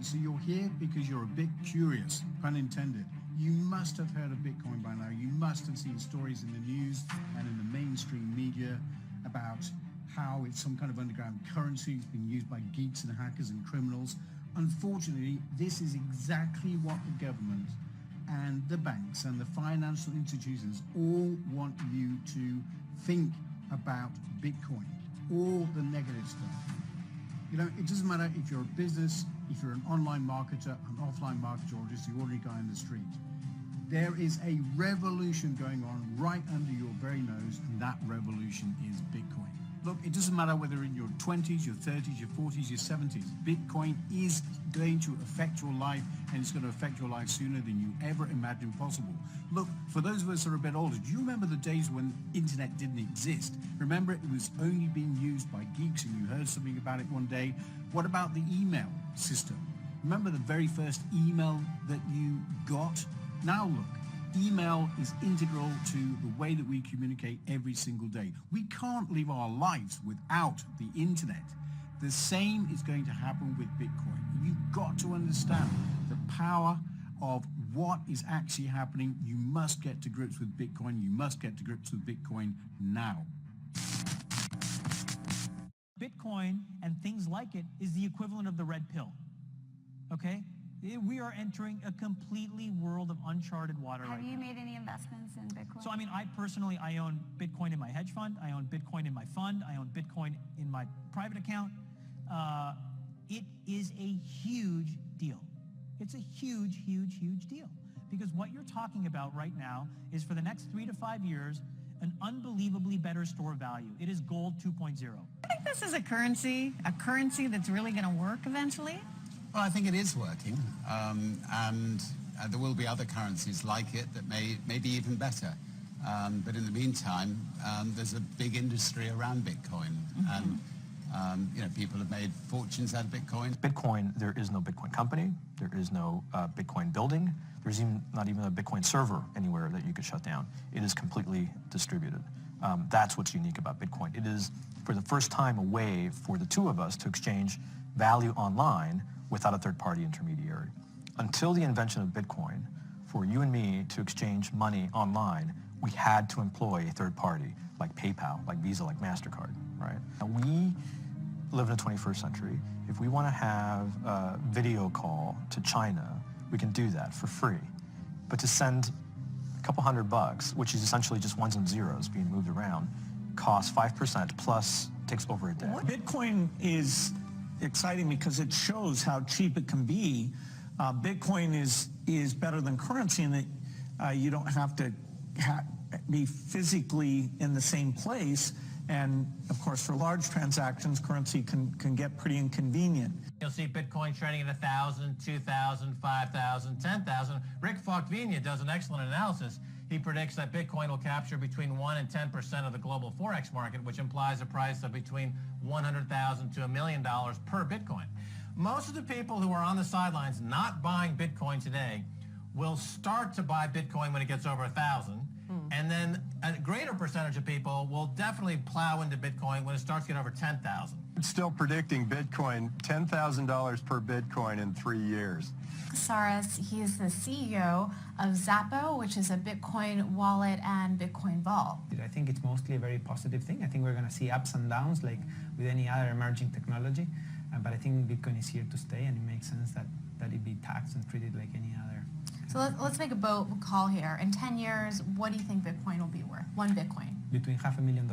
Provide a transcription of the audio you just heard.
right, so you're here because you're a bit curious, pun intended. You must have heard of Bitcoin by now. You must have seen stories in the news and in the mainstream media about how it's some kind of underground currency. It's been used by geeks and hackers and criminals. Unfortunately, this is exactly what the government and the banks and the financial institutions all want you to think about Bitcoin, all the negative stuff. You know, it doesn't matter if you're a business, if you're an online marketer, an offline marketer, or just the ordinary guy in the street. There is a revolution going on right under your very nose, and that revolution is Bitcoin. Look, it doesn't matter whether in your 20s, your 30s, your 40s, your 70s, Bitcoin is going to affect your life, and it's going to affect your life sooner than you ever imagined possible. Look, for those of us that are a bit older, do you remember the days when internet didn't exist? Remember, it was only being used by geeks, and you heard something about it one day. What about the email system? Remember the very first email that you got? Now look, email is integral to the way that we communicate every single day. We can't live our lives without the internet. The same is going to happen with Bitcoin. You've got to understand the power of what is actually happening. You must get to grips with Bitcoin. You must get to grips with Bitcoin now. Bitcoin and things like it is the equivalent of the red pill, okay? We are entering a completely world of uncharted water right now. Have you made any investments in Bitcoin? So, I mean, I personally own Bitcoin in my hedge fund. I own Bitcoin in my fund. I own Bitcoin in my private account. It is a huge deal. It's a huge, huge, huge deal. Because what you're talking about right now is for the next 3 to 5 years, an unbelievably better store of value. It is gold 2.0. I think this is a currency that's really going to work eventually. Well, I think it is working, and there will be other currencies like it that may be even better. But in the meantime, there's a big industry around Bitcoin, and you know, people have made fortunes out of Bitcoin. Bitcoin, there is no Bitcoin company, there is no Bitcoin building, there's not even a Bitcoin server anywhere that you could shut down. It is completely distributed. That's what's unique about Bitcoin. It is, for the first time, a way for the two of us to exchange value online without a third-party intermediary. Until the invention of Bitcoin, for you and me to exchange money online, we had to employ a third party, like PayPal, like Visa, like MasterCard, right? Now we live in the 21st century. If we want to have a video call to China, we can do that for free. But to send a couple $100, which is essentially just ones and zeros being moved around, costs 5% plus takes over a day. Bitcoin is exciting because it shows how cheap it can be. Bitcoin is better than currency in that you don't have to be physically in the same place. And of course, for large transactions, currency can get pretty inconvenient. You'll see Bitcoin trading at 1,000, 2,000, 5,000, 10,000. Rick Falkvinia does an excellent analysis. He predicts that Bitcoin will capture between 1 and 10% of the global Forex market, which implies a price of between $100,000 to $1 million per Bitcoin. Most of the people who are on the sidelines not buying Bitcoin today will start to buy Bitcoin when it gets over 1,000. And then a greater percentage of people will definitely plow into Bitcoin when it starts to get over 10,000. It's still predicting Bitcoin, $10,000 per Bitcoin in 3 years. Saras, he is the CEO of Zappo, which is a Bitcoin wallet and Bitcoin vault. I think it's mostly a very positive thing. I think we're going to see ups and downs like with any other emerging technology. But I think Bitcoin is here to stay, and it makes sense that it be taxed and treated like any other. So let's make a call here. In 10 years, what do you think Bitcoin will be worth? One Bitcoin. Between $500,000 and $1 million.